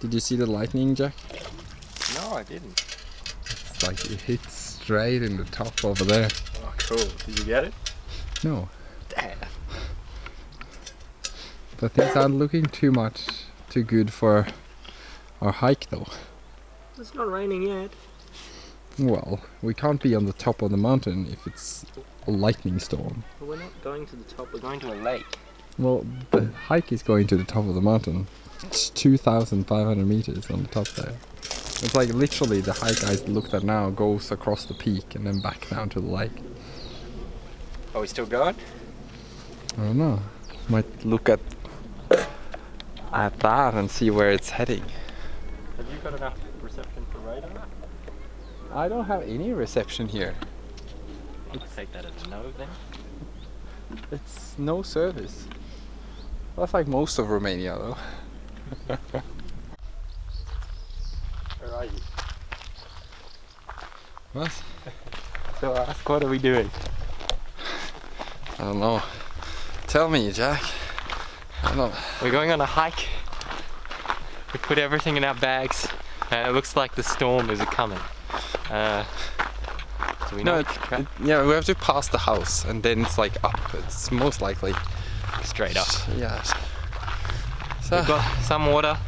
Did you see the lightning, Jack? No, I didn't. It's like it hit straight in the top over there. Oh, cool. Did you get it? No. Damn. But things aren't looking too good for our hike though. It's not raining yet. Well, we can't be on the top of the mountain if it's a lightning storm. But we're not going to the top, we're going to a lake. Well, the hike is going to the top of the mountain. It's 2,500 meters on the top there. It's like literally the hike I looked at now goes across the peak and then back down to the lake. Are we still going? I don't know. Might look at that and see where it's heading. Have you got enough reception for radar? I don't have any reception here. I'll take that as a no then. It's no service. That's like most of Romania though. Where are you? What? So ask, what are we doing? I don't know. Tell me, Jack. I don't know. We're going on a hike. We put everything in our bags. It looks like the storm is coming. Do we know? Yeah, we have to pass the house and then it's like up. It's most likely Straight up. Yeah. So We've got some water,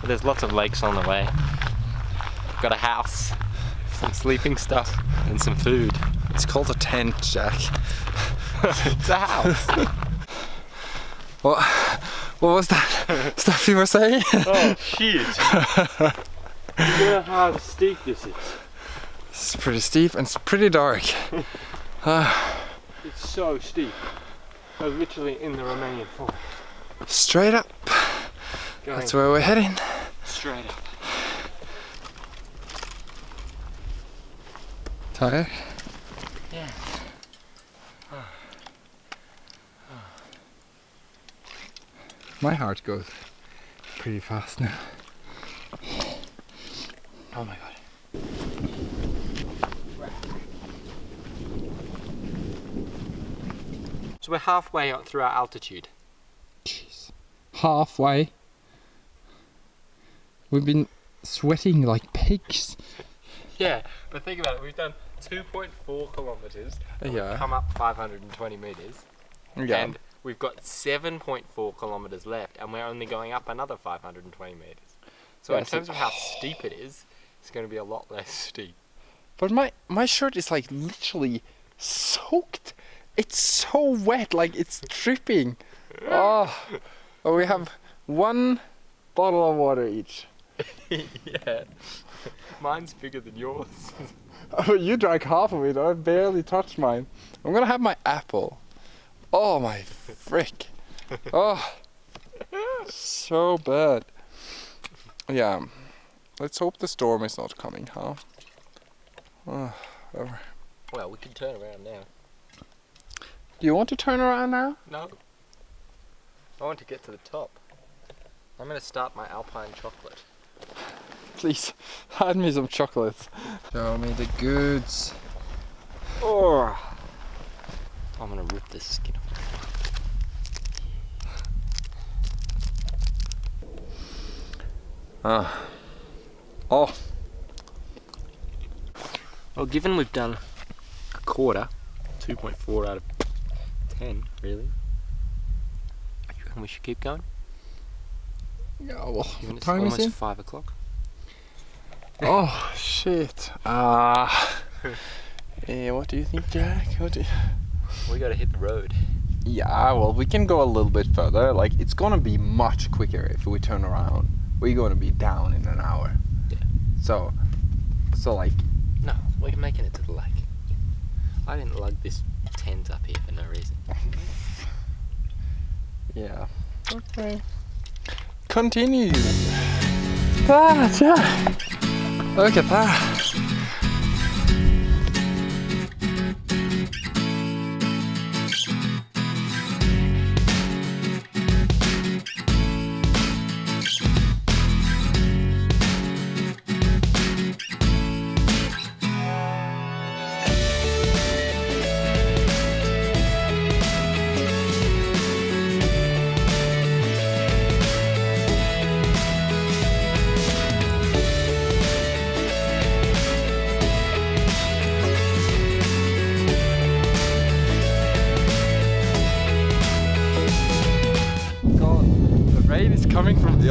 but there's lots of lakes on the way. We've got a house, some sleeping stuff, and some food. it's called a tent, Jack. It's a house. What was that stuff you were saying? Oh shit! You know how steep this is. It's pretty steep and it's pretty dark. It's so steep. We're literally in the Romanian forest. Straight up. Going That's where we're heading. straight up. Tired? Yeah. My heart goes pretty fast now. Oh my god. So we're halfway up through our altitude. Jeez. Halfway. We've been sweating like pigs. Yeah, but think about it. We've done 2.4 kilometers. And Yeah. We've come up 520 meters. Yeah. And we've got 7.4 kilometers left, and we're only going up another 520 meters. So Yeah, in so- terms of how steep it is, it's going to be a lot less steep. But my shirt is like literally soaked. It's so wet, like it's dripping. Oh, we have one bottle of water each. Yeah. Mine's bigger than yours. Oh, you drank half of it. I barely touched mine. I'm gonna have my apple. Oh my frick. Oh, so bad. Yeah. Let's hope the storm is not coming, huh? Oh, whatever. Well, we can turn around now. Do you want to turn around now? No. I want to get to the top. I'm going to start my alpine chocolate. Please, hand me some chocolates. Show me the goods. Oh. I'm going to rip this skin off. Oh, Well, given we've done a quarter, 2.4 out of 10, really. You reckon we should keep going? yeah, well, Given what it's time is almost it? 5 o'clock. Oh, shit. What do you think, Jack? We got to hit the road. Yeah, well, we can go a little bit further. Like, it's gonna be much quicker if we turn around. We're gonna be down in an hour. Yeah. So like, No, we're making it to the lake. I didn't lug this tent up here for no reason. yeah. Okay. Continue. Ah, Jack. Look at that.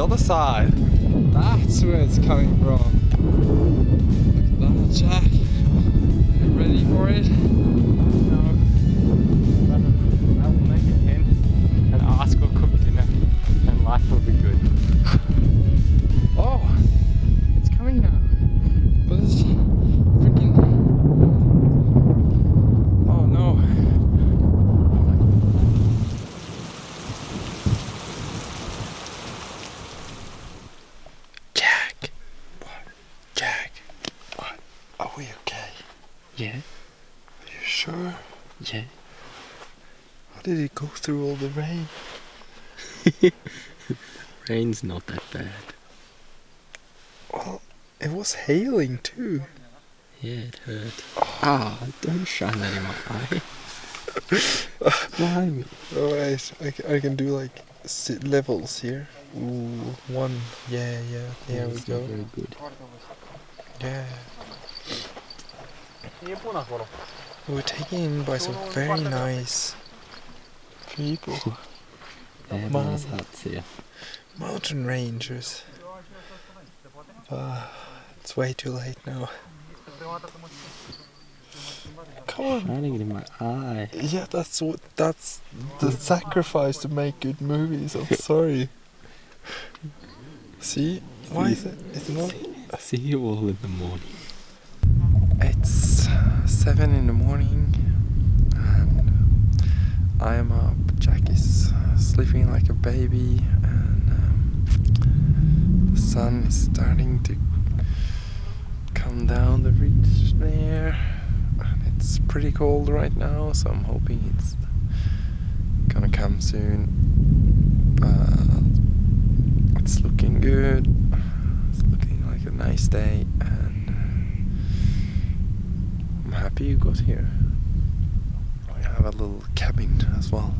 other side. That's where it's coming from. Look at that, Jack. Are you ready for it? No. I will make it in and ask for cook dinner and life will be good. Oh, it's coming now. But it's freaking. Oh no. Jack. What? Jack. What? Are we okay? Yeah. Are you sure? Yeah. How did it go through all the rain? Rain's not that bad. Well, it was hailing too. Yeah, it hurt. Don't shine that in my eye. Blimey. Alright, I can do like levels here. Ooh, one. Yeah, there we It's go. not very good. Yeah. We're taken in by some very nice people. Everyone's huts here. Mountain rangers. It's way too late now. Come on. Shining it in my eye. Yeah, that's the sacrifice to make good movies. I'm sorry. See? Why is it? It's not. See you all in the morning. It's 7 in the morning and I am up. Jack is sleeping like a baby and the sun is starting to come down the ridge there. And it's pretty cold right now, so I'm hoping it's gonna come soon. It's looking good. It's looking like a nice day and I'm happy you got here. We have a little cabin as well.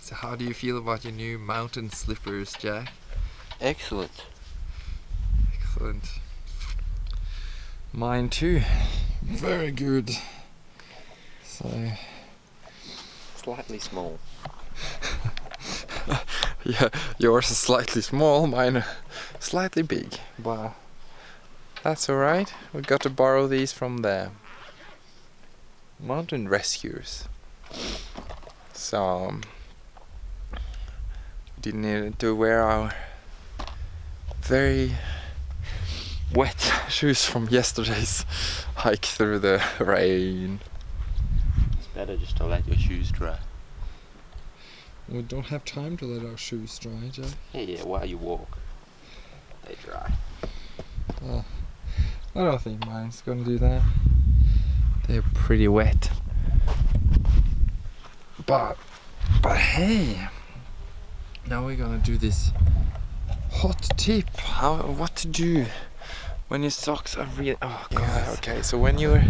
So how do you feel about your new mountain slippers, Jack? Excellent. Excellent. Mine too. Very good. So Slightly small. yeah, yours is slightly small, mine are slightly big. But that's alright. We got to borrow these from the mountain rescuers. So didn't need to wear our very wet shoes from yesterday's hike through the rain. It's better just to let your shoes dry. We don't have time to let our shoes dry, Jack. Yeah, while you walk. They dry. I don't think mine's gonna do that. They're pretty wet. But hey, now we're gonna do this hot tip. What to do when your socks are really. Oh god. Yeah, okay. So when your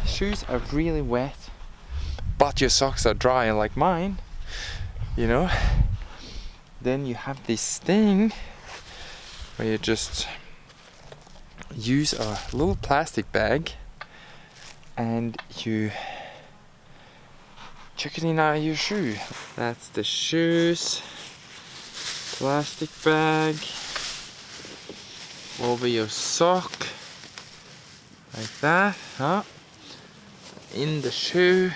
shoes are really wet, but your socks are dry like mine, you know, then you have this thing where you just use a little plastic bag and you chuck it in your shoe. That's the shoes, plastic bag over your sock, like that, huh? In the shoe.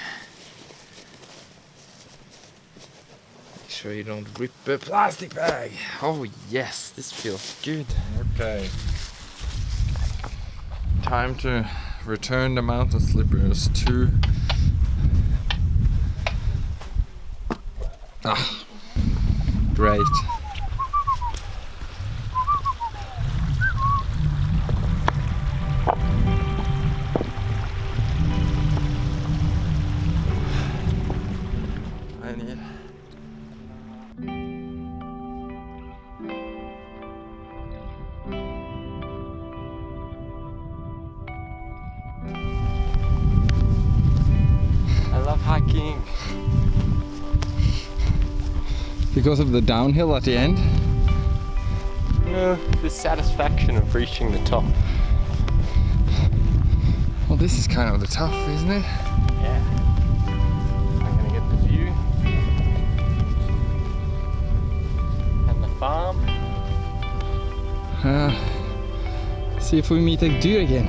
Make sure you don't rip the plastic bag. Oh yes, this feels good. Okay. Time to return the mountain slippers to great. I need because of the downhill at the end? No, the satisfaction of reaching the top. Well, this is kind of the top, isn't it? Yeah. I'm gonna get the view and the farm. See if we meet a deer again.